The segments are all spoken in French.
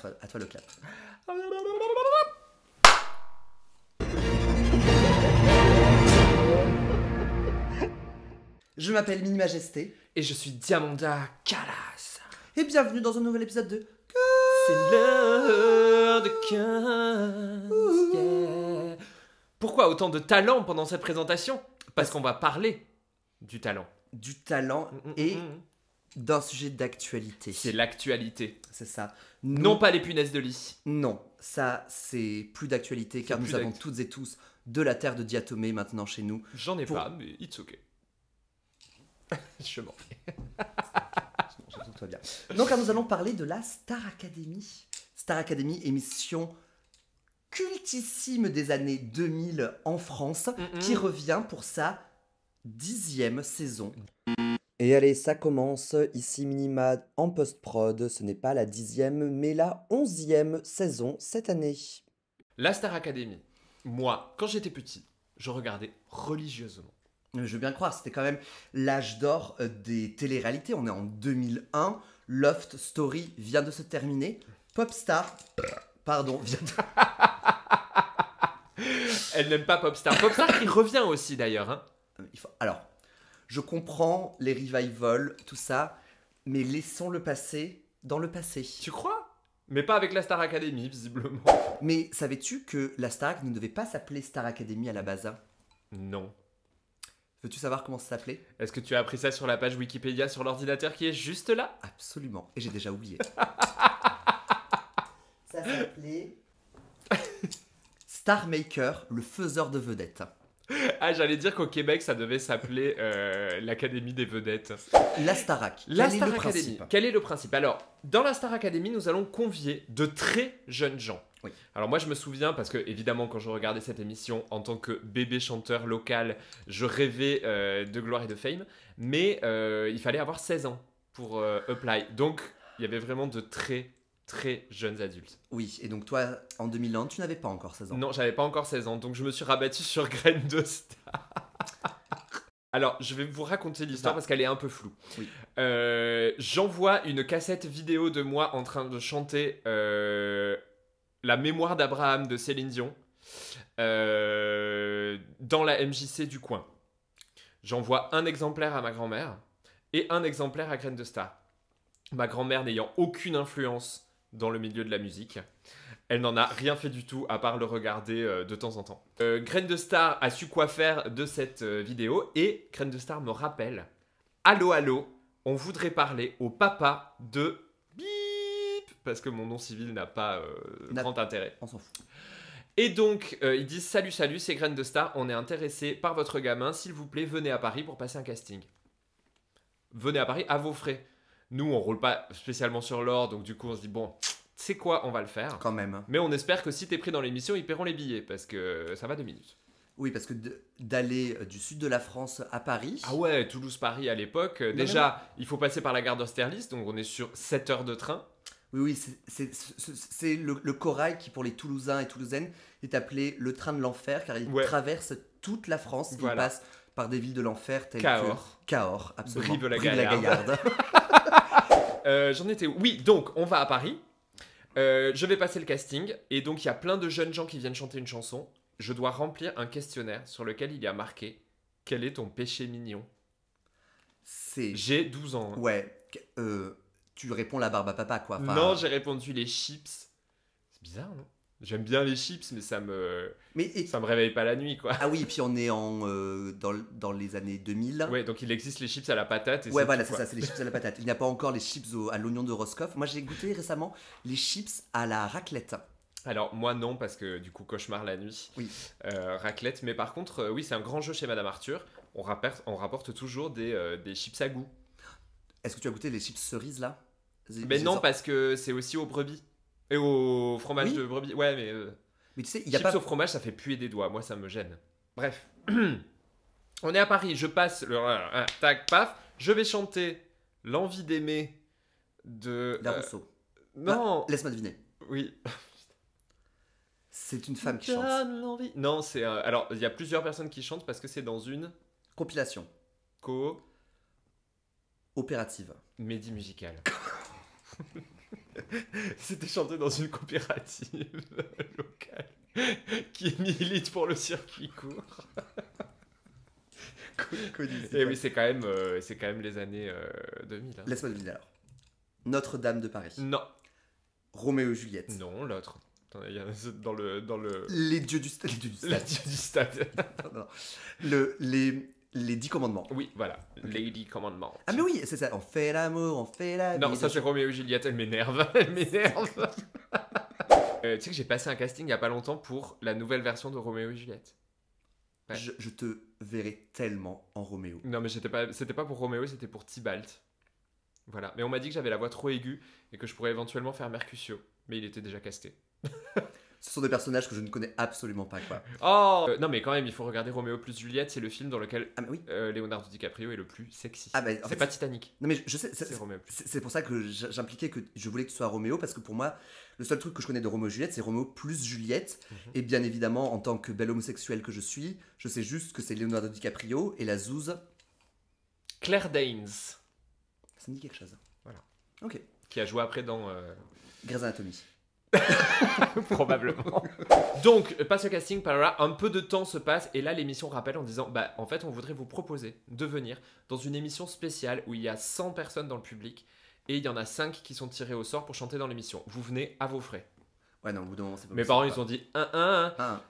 à toi le clap. Je m'appelle Mini Majesté. Et je suis Diamanda Calas. Et bienvenue dans un nouvel épisode de... C'est l'heure de 15. Yeah. Pourquoi autant de talent pendant cette présentation? Parce qu'on va parler du talent. Du talent et d'un sujet d'actualité. C'est l'actualité. C'est ça. Non pas les punaises de lit. Non, ça c'est plus d'actualité car nous avons toutes et tous de la terre de Diatomée maintenant chez nous. J'en ai pas, mais it's ok. Je m'en fais. Tout va bien. Donc nous allons parler de la Star Academy. Star Academy, émission cultissime des années 2000 en France, qui revient pour sa 10e saison. Et allez, ça commence. Ici Minima en post-prod. Ce n'est pas la 10e, mais la 11e saison cette année. La Star Academy. Moi, quand j'étais petit, je regardais religieusement. Je veux bien croire, c'était quand même l'âge d'or des téléréalités. On est en 2001. Loft Story vient de se terminer. Popstar, pardon, vient de... Elle n'aime pas Popstar. Popstar qui revient aussi d'ailleurs. Hein. Alors, je comprends les revivals, tout ça, mais laissons le passé dans le passé. Tu crois? Mais pas avec la Star Academy, visiblement. Mais savais-tu que la Star Academy ne devait pas s'appeler Star Academy à la base? Non. Veux-tu savoir comment ça s'appelait? Est-ce que tu as appris ça sur la page Wikipédia sur l'ordinateur qui est juste là? Absolument, et j'ai déjà oublié. Ça s'appelait Star Maker, le faiseur de vedettes. Ah, j'allais dire qu'au Québec, ça devait s'appeler l'Académie des vedettes. La Starac. La Star Academy. Quel est le principe? Alors, dans la Star Academy, nous allons convier de très jeunes gens. Oui. Alors moi, je me souviens, parce que évidemment, quand je regardais cette émission, en tant que bébé chanteur local, je rêvais de gloire et de fame, mais il fallait avoir 16 ans pour apply. Donc, il y avait vraiment de très jeunes adultes. Oui, et donc toi, en 2001, tu n'avais pas encore 16 ans. Non, j'avais pas encore 16 ans, donc je me suis rabattu sur Graines de Star. Alors, je vais vous raconter l'histoire parce qu'elle est un peu floue. Oui. J'envoie une cassette vidéo de moi en train de chanter La mémoire d'Abraham de Céline Dion dans la MJC du coin. J'envoie un exemplaire à ma grand-mère et un exemplaire à Graines de Star. Ma grand-mère n'ayant aucune influence dans le milieu de la musique. Elle n'en a rien fait du tout à part le regarder de temps en temps. Graines de Star a su quoi faire de cette vidéo et Graines de Star me rappelle « Allô, allô, on voudrait parler au papa de bip » parce que mon nom civil n'a pas grand intérêt. On s'en fout. Et donc, ils disent « Salut, salut, c'est Graines de Star, on est intéressé par votre gamin, s'il vous plaît, venez à Paris pour passer un casting. » Venez à Paris à vos frais. Nous, on roule pas spécialement sur l'or, donc du coup, on se dit, bon, c'est quoi, on va le faire. Quand même. Mais on espère que si t'es pris dans l'émission, ils paieront les billets, parce que ça va 2 minutes. Oui, parce que d'aller du sud de la France à Paris... Ah ouais, Toulouse-Paris à l'époque, déjà, il faut passer par la gare d'Austerlitz, donc on est sur 7 heures de train. Oui, c'est le corail qui, pour les Toulousains et Toulousaines, est appelé le train de l'enfer, car il traverse toute la France, il passe par des villes de l'enfer telles Cahors. que... Cahors, absolument. Brive-la-Gaillarde. J'en étais où? Oui, donc on va à Paris. Je vais passer le casting. Et donc il y a plein de jeunes gens qui viennent chanter une chanson. Je dois remplir un questionnaire sur lequel il y a marqué « Quel est ton péché mignon ?» J'ai 12 ans. Hein. Ouais. Tu réponds la barbe à papa, quoi. Enfin... Non, j'ai répondu les chips. C'est bizarre, non? J'aime bien les chips, mais ça me réveille pas la nuit, quoi. Ah oui, et puis on est dans les années 2000. Ouais, donc il existe les chips à la patate. Et ouais, voilà, c'est ça, c'est les chips à la patate. Il n'y a pas encore les chips à l'oignon de Roscoff. Moi, j'ai goûté récemment les chips à la raclette. Alors, moi, non, parce que du coup, cauchemar la nuit. Oui. Raclette. Mais par contre, oui, c'est un grand jeu chez Madame Arthur. On rapporte toujours des chips à goût. Est-ce que tu as goûté les chips cerises, là? Mais non, parce que c'est aussi aux brebis. Et au fromage de brebis. Ouais, mais tu sais, il y a chips pas... au fromage, ça fait puer des doigts. Moi, ça me gêne. Bref. On est à Paris. Je passe le... tac, paf. Je vais chanter L'envie d'aimer de... La Rousseau. Non. Laisse-moi deviner. Oui. C'est une femme qui chante. Non, c'est... alors, il y a plusieurs personnes qui chantent parce que c'est dans une... Compilation. Opérative. Mehdi musicale. C'était chanté dans une coopérative locale qui milite pour le circuit court. Et oui, c'est quand même les années 2000. Hein. Laisse-moi deviner alors. Notre-Dame de Paris. Non. Roméo et Juliette. Non, l'autre. Attends, il y a dans le... Les dieux du stade. Les dieux du stade. Non. Les 10 commandements. Oui, voilà. Lady Commandment. Ah mais oui, c'est ça. On fait l'amour, on fait la vie. Non, ça c'est Roméo et Juliette, elle m'énerve. Elle m'énerve. Tu sais que j'ai passé un casting il y a pas longtemps pour la nouvelle version de Roméo et Juliette. Ouais. Je te verrai tellement en Roméo. Non, mais c'était pas pour Roméo, c'était pour Tybalt. Voilà. Mais on m'a dit que j'avais la voix trop aiguë et que je pourrais éventuellement faire Mercutio. Mais il était déjà casté. Ce sont des personnages que je ne connais absolument pas, quoi. Oh non, mais quand même, il faut regarder Roméo plus Juliette. C'est le film dans lequel Ah mais oui. Leonardo DiCaprio est le plus sexy. Ah bah, en c'est fait, pas Titanic. Non mais je sais, C'est Roméo plus. c'est pour ça que j'impliquais que je voulais que tu sois Roméo, parce que pour moi, le seul truc que je connais de Roméo et Juliette, c'est Roméo plus Juliette. Et bien évidemment, en tant que bel homosexuel que je suis, je sais juste que c'est Leonardo DiCaprio et la zouze. Claire Danes. Ça me dit quelque chose. Voilà. Ok. Qui a joué après dans... Grey's Anatomy. Probablement. Donc, passe le casting par là, un peu de temps se passe et là l'émission rappelle en disant bah en fait on voudrait vous proposer de venir dans une émission spéciale où il y a 100 personnes dans le public et il y en a 5 qui sont tirés au sort pour chanter dans l'émission. Vous venez à vos frais. Ouais non, au bout d'un moment c'est pas Mes possible, parents quoi. ils ont dit 1. Ah,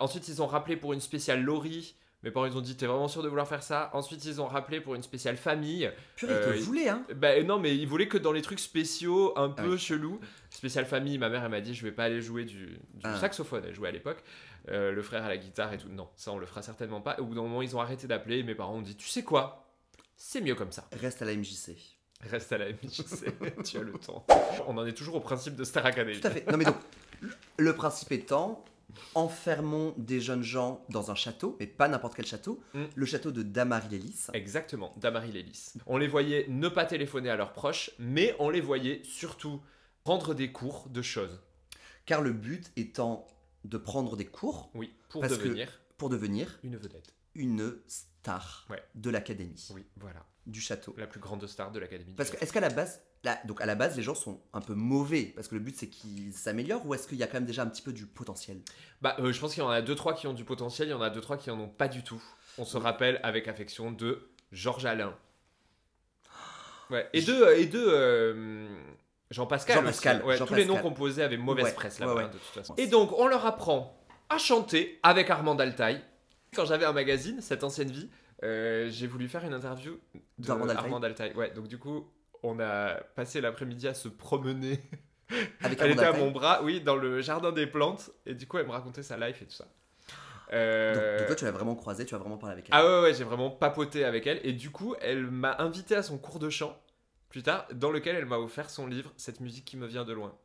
Ensuite ils ont rappelé pour une spéciale Laurie. Mes parents ils ont dit t'es vraiment sûr de vouloir faire ça. Ensuite ils ont rappelé pour une spéciale famille. purée, ils te voulaient, hein. Bah non mais ils voulaient que dans les trucs spéciaux un peu oui. chelous. Spéciale famille, ma mère elle m'a dit je vais pas aller jouer du saxophone, elle jouait à l'époque. Le frère à la guitare et tout. Non, ça on le fera certainement pas. Au bout d'un moment ils ont arrêté d'appeler et mes parents ont dit tu sais quoi, c'est mieux comme ça. Reste à la MJC. Reste à la MJC, tu as le temps. On en est toujours au principe de Star Academy. Tout à fait. Non mais donc, le principe étant, enfermons des jeunes gens dans un château, mais pas n'importe quel château, le château de Damary-Lélis. Exactement, Damary-Lélis. On les voyait ne pas téléphoner à leurs proches, mais on les voyait surtout prendre des cours de choses. Car le but étant de prendre des cours Oui, pour Parce devenir une une vedette. une star Ouais. de l'académie, Oui, voilà. du château. La plus grande star de l'académie. Parce que est-ce qu'à la base, donc à la base, les gens sont un peu mauvais parce que le but c'est qu'ils s'améliorent, ou est-ce qu'il y a quand même déjà un petit peu du potentiel? Bah, je pense qu'il y en a 2-3 qui ont du potentiel, il y en a 2-3 qui en ont pas du tout. On se rappelle avec affection de Georges Alain. Ouais. Et de Jean-Pascal. Jean-Pascal, aussi. Ouais, tous Jean-Pascal. les noms composés avaient mauvaise Ouais, presse là-bas, ouais. de toute façon. Et donc, on leur apprend à chanter avec Armand Altaï. Quand j'avais un magazine, Cette ancienne vie, j'ai voulu faire une interview D'Armand Altaï. Armand Altaï. Ouais, donc du coup, on a passé l'après-midi à se promener. Avec Elle Armand était à Altaï. mon bras, oui, dans le jardin des plantes. Et du coup, elle me racontait sa life et tout ça. Donc toi, tu l'as vraiment croisé, tu as vraiment parlé avec elle. Ah ouais, j'ai vraiment papoté avec elle. Et du coup, elle m'a invité à son cours de chant, plus tard, dans lequel elle m'a offert son livre, Cette musique qui me vient de loin.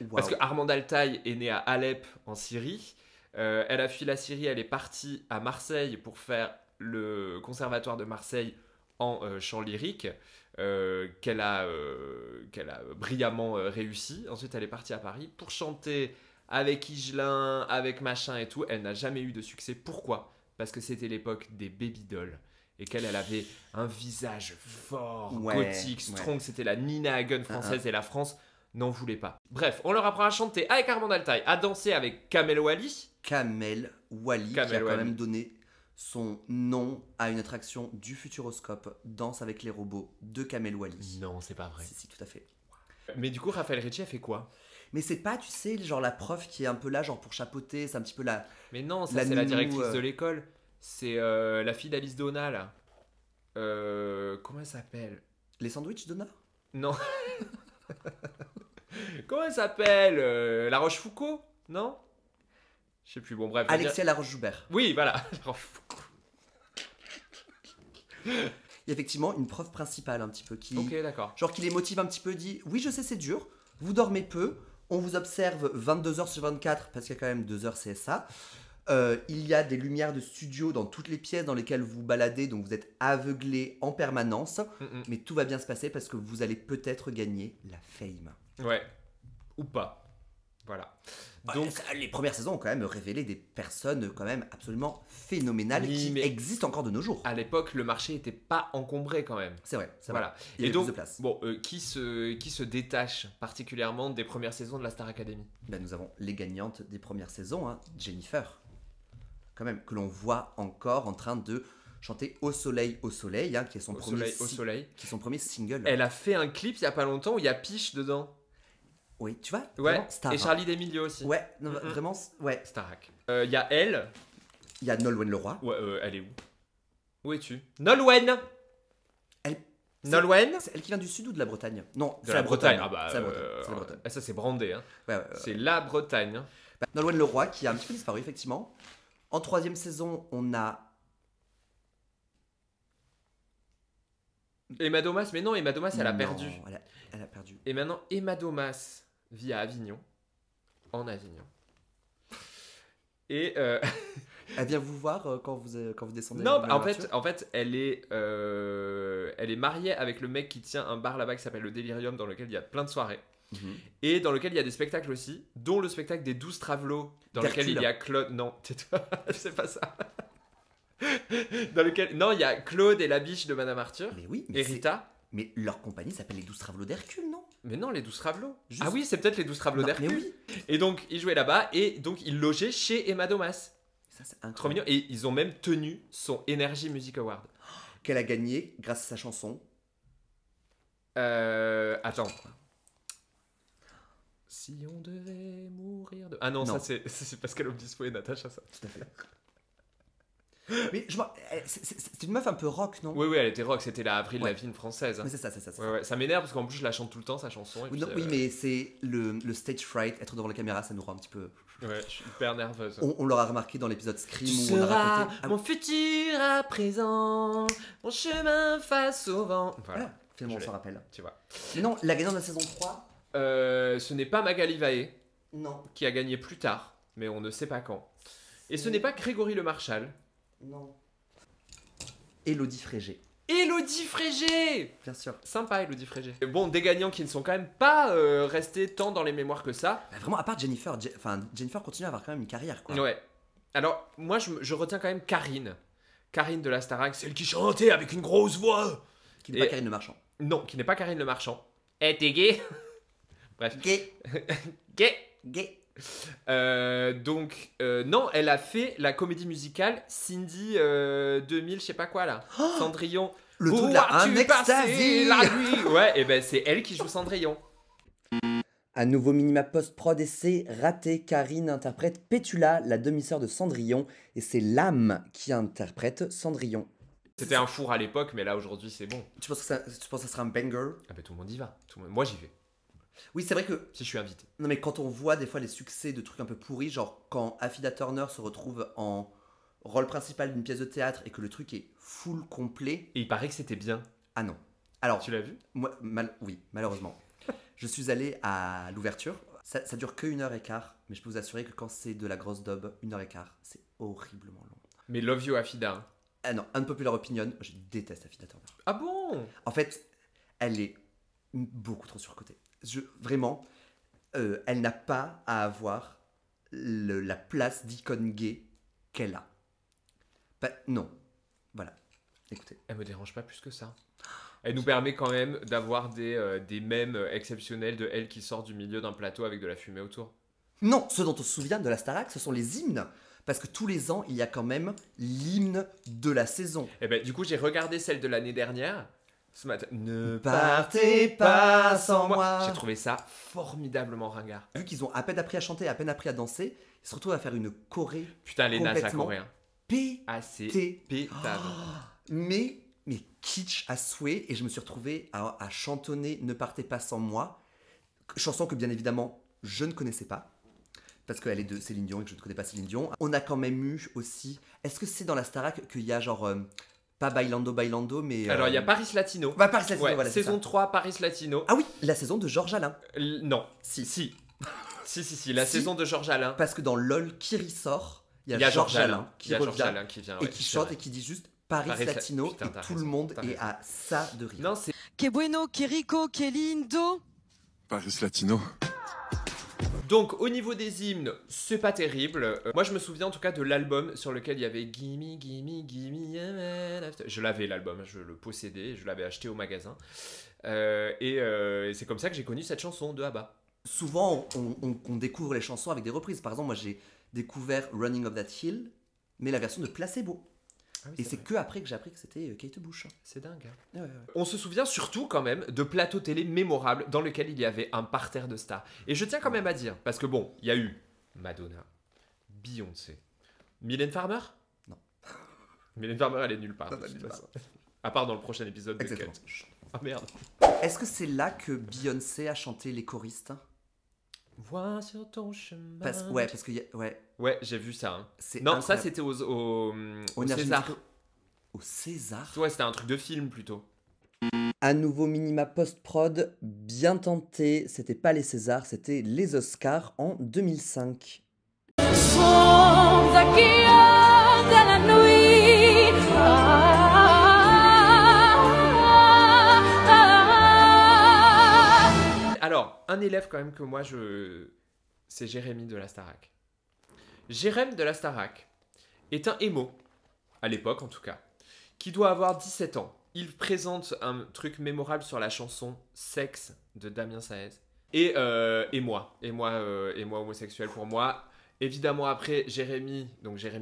Waouh. Parce que Armand Altaï est né à Alep, en Syrie. Elle a fui la Syrie, elle est partie à Marseille pour faire le conservatoire de Marseille en chant lyrique, qu'elle a brillamment réussi. Ensuite, elle est partie à Paris pour chanter avec Higelin, avec machin et tout. Elle n'a jamais eu de succès. Pourquoi ? Parce que c'était l'époque des baby dolls. Et qu'elle avait un visage fort, Ouais, gothique, ouais. strong. C'était la Nina Hagen française et la France n'en voulait pas. Bref, on leur apprend à chanter avec Armand Altaï, à danser avec Kamel Wally. Kamel Wally, qui a Kamel quand Wally. même donné son nom à une attraction du Futuroscope, Danse avec les robots de Kamel Wally. Non, c'est pas vrai. Si, tout à fait. Mais du coup, Raphaël Ricci a fait quoi ? Mais c'est pas, tu sais, genre la prof qui est un peu là, genre pour chapeauter, c'est un petit peu la... Mais non, ça La c'est la nounou, directrice de l'école. C'est la fille d'Alice Donna, là. Comment elle s'appelle ? Les sandwichs Donna. Non. Comment elle s'appelle La Rochefoucauld ? Non ? Je sais plus, bon bref. je veux dire- Alexia Laroche-Joubert. Oui, voilà. La Rochefoucauld. Il y a effectivement une prof principale un petit peu qui... Ok, d'accord. Genre qui les motive un petit peu, dit oui je sais c'est dur, vous dormez peu, on vous observe 22 heures sur 24 parce qu'il y a quand même 2 heures CSA. Il y a des lumières de studio dans toutes les pièces dans lesquelles vous baladez, donc vous êtes aveuglé en permanence. Mais tout va bien se passer parce que vous allez peut-être gagner la fame. Ouais. Ou pas. Voilà. Donc, les premières saisons ont quand même révélé des personnes quand même absolument phénoménales qui existent encore de nos jours. À l'époque, le marché n'était pas encombré quand même. C'est vrai, c'est voilà. vrai. Il y avait donc, plus de place. Bon, qui se détache particulièrement des premières saisons de la Star Academy? Ben, nous avons les gagnantes des premières saisons, hein, Jennifer, quand même, que l'on voit encore en train de chanter Au soleil, hein, qui est son premier single. Elle a fait un clip il y a pas longtemps où il y a Piche dedans. Oui, tu vois, ouais, et Charlie D'Amelio aussi. Ouais, non, vraiment, ouais. Starac. Il y a elle. Il y a Nolwenn Leroy. Ouais, elle est où? Où es-tu? Nolwenn. Nolwenn. C'est elle qui vient du sud ou de la Bretagne? Non, de la Bretagne. Ah bah, c'est la Bretagne. Ça, c'est brandé. Hein. Ouais, c'est la Bretagne. Bah, Nolwenn Leroy qui a un petit peu disparu, effectivement. En 3e saison, on a... Emma Domas, mais non, Emma Domas, elle a perdu. Elle a perdu. Et maintenant, Emma Domas vit à Avignon. En Avignon. Et... Elle vient vous voir quand vous descendez? Non, en fait, elle est mariée avec le mec qui tient un bar là-bas qui s'appelle le Delirium, dans lequel il y a plein de soirées. Et dans lequel il y a des spectacles aussi, dont le spectacle des 12 Travelots, dans lequel il y a Claude... Non, tais-toi, c'est pas ça. Dans lequel... Non, il y a Claude et la biche de Madame Arthur. Mais oui, et Rita. Mais leur compagnie s'appelle les 12 Travelots d'Hercule, non? Mais non, les 12 Travelots. Juste... Ah oui, c'est peut-être les 12 Travelots d'Hercule. Mais oui. Et donc, ils jouaient là-bas, et donc, ils logeaient chez Emma Domas. Ça, c'est incroyable. Trop mignon. Et ils ont même tenu son Energy Music Award. Qu'elle a gagné grâce à sa chanson. Attends. Si on devait mourir de... Ah non. Ça c'est Pascal Obispo et Natacha, ça. Tout à fait. Mais c'est une meuf un peu rock, non? Oui, elle était rock, c'était la Avril Lavigne française. Mais c'est ça. Ouais, ça m'énerve parce qu'en plus je la chante tout le temps, sa chanson. Et oui, puis, oui, mais c'est le stage fright, être devant la caméra, ça nous rend un petit peu... Ouais, je suis hyper nerveuse. On l'aura remarqué dans l'épisode Scream où on a raconté... mon futur à présent, mon chemin face au vent. Voilà, finalement on s'en rappelle. Tu vois. Mais non, la gagnante de la saison 3... ce n'est pas Magali Vaé. Non. Qui a gagné plus tard, mais on ne sait pas quand. Et ce n'est pas Grégory Le Marchal. Non. Élodie Frégé. Élodie Frégé! Bien sûr. Sympa, Élodie Frégé. Bon, des gagnants qui ne sont quand même pas restés tant dans les mémoires que ça. Bah, vraiment, à part Jennifer. Jennifer continue à avoir quand même une carrière, quoi. Ouais. Alors, moi, je retiens quand même Karine. Karine de la Starac, celle qui chantait avec une grosse voix. Qui n'est pas Karine Le Marchand. Non, qui n'est pas Karine Le Marchand. Eh, t'es gay? Bref. Gay. Gay. Donc, non, elle a fait la comédie musicale Cindy 2000, je sais pas quoi là. Oh, Cendrillon. Le truc là, un extasie la nuit. Ouais, et ben c'est elle qui joue Cendrillon. Un nouveau minima post-prod et c'est raté. Karine interprète Pétula, la demi-sœur de Cendrillon, et c'est Lame qui interprète Cendrillon. C'était un four à l'époque, mais là aujourd'hui c'est bon. Tu penses que ça sera un banger? Ah ben tout le monde y va. Moi j'y vais. Oui, c'est vrai que... Si je suis invité. Non, mais quand on voit des fois les succès de trucs un peu pourris, genre quand Affida Turner se retrouve en rôle principal d'une pièce de théâtre et que le truc est full complet... Et il paraît que c'était bien. Ah non. Alors... Tu l'as vu? Moi, oui, malheureusement. Je suis allé à l'ouverture. Ça dure que 1h15, mais je peux vous assurer que quand c'est de la grosse daube, 1h15, c'est horriblement long. Mais love you Affida. Hein. Ah non, unpopular opinion, je déteste Affida Turner. Ah bon? En fait, elle est beaucoup trop surcotée. Vraiment, elle n'a pas à avoir la place d'icône gay qu'elle a. Non. Voilà. Écoutez. Elle me dérange pas plus que ça. Elle nous permet quand même d'avoir des mèmes exceptionnels de elle qui sort du milieu d'un plateau avec de la fumée autour. Non, ce dont on se souvient de la Starac, ce sont les hymnes. Parce que tous les ans, il y a quand même l'hymne de la saison. Et ben, du coup, j'ai regardé celle de l'année dernière. Ce matin. Ne partez pas sans moi. J'ai trouvé ça formidablement ringard. Vu qu'ils ont à peine appris à chanter, à peine appris à danser, ils se retrouvent à faire une choré. Putain, les nanas coréens. Assez pétable. Mais kitsch à souhait. Et je me suis retrouvé à chantonner Ne partez pas sans moi. Chanson que bien évidemment, je ne connaissais pas. Parce qu'elle est de Céline Dion et que je ne connais pas Céline Dion. On a quand même eu aussi... Est-ce que c'est dans la Starac qu'il y a genre... Pas Bailando, mais... Alors, il y a Paris Latino. Bah, Paris Latino, ouais, voilà, saison 3, Paris Latino. Ah oui, la saison de Georges Alain. Non. Si, la saison de Georges Alain. Parce que dans LOL, Kiri sort, il y a Georges Alain qui revient qui vient, et qui chante et qui dit juste Paris Latino. Putain, et tout le monde est à ça de rire. Non, c'est... Que bueno, que rico, que lindo. Paris Latino. Donc, au niveau des hymnes, c'est pas terrible. Moi, je me souviens en tout cas de l'album sur lequel il y avait Gimme, Gimme, Gimme. Je l'avais l'album, je le possédais, je l'avais acheté au magasin. Et c'est comme ça que j'ai connu cette chanson de ABBA. Souvent, on découvre les chansons avec des reprises. Par exemple, moi, j'ai découvert Running Up That Hill, mais la version de Placebo. Ah oui, Et c'est que après que j'ai appris que c'était Kate Bush. C'est dingue. Hein. Ouais, ouais. On se souvient surtout quand même de plateaux télé mémorables dans lesquels il y avait un parterre de stars. Et je tiens quand même à dire, parce que bon, il y a eu Madonna, Beyoncé, Mylène Farmer. Non. Mylène Farmer, elle est nulle part. Non, de toute nulle façon. À part dans le prochain épisode de Exactement. Cut. Ah merde. Est-ce que c'est là que Beyoncé a chanté Les choristes? Vois sur ton chemin. Parce que ouais, Ouais, j'ai vu ça. Hein. c'est Non, ça incroyable. c'était Au Energy César. Musical- Au César. Ouais, c'était un truc de film plutôt. À nouveau minima post-prod, bien tenté. C'était pas les Césars, c'était les Oscars en 2005. Somos aquí hasta la nuit. Alors, un élève quand même que moi c'est Jérémy de la Starac. Jérémy de la Starac est un émo, à l'époque en tout cas, qui doit avoir 17 ans. Il présente un truc mémorable sur la chanson Sexe de Damien Saez. Et moi homosexuel pour moi. Évidemment après, Jérémy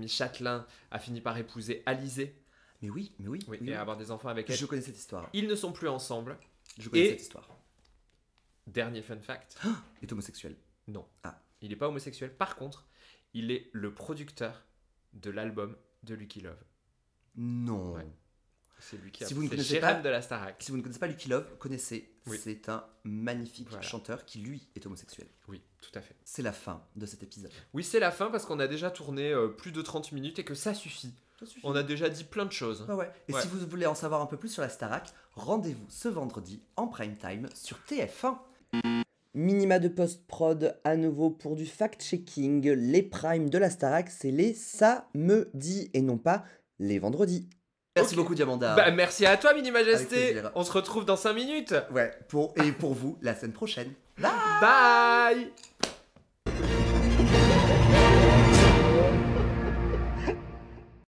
Châtelain a fini par épouser Alizée. Mais oui. Et avoir des enfants avec elle. Je connais cette histoire. Ils ne sont plus ensemble. Je connais Et- cette histoire. Dernier fun fact. Il est homosexuel. Non. Ah. Il n'est pas homosexuel. Par contre, il est le producteur de l'album de Lucky Love. Non. Ouais. C'est lui qui a Si vous ne c'est connaissez Jérém pas- de la Starac. Si vous ne connaissez pas Lucky Love, connaissez. Oui. C'est un magnifique Voilà. chanteur qui, lui, est homosexuel. Oui, tout à fait. C'est la fin de cet épisode. Oui, c'est la fin parce qu'on a déjà tourné plus de 30 minutes et que ça suffit. On a déjà dit plein de choses. Ah ouais. Et Ouais. si vous voulez en savoir un peu plus sur la Starac, rendez-vous ce vendredi en prime time sur TF1. Minima de post-prod à nouveau pour du fact-checking. Les primes de la Starac, c'est les samedis et non pas les vendredis. Merci Ok. beaucoup Diamanda. Bah, merci à toi, Mini Avec Majesté. plaisir. On se retrouve dans 5 minutes. Ouais, et pour vous, la semaine prochaine. Bye.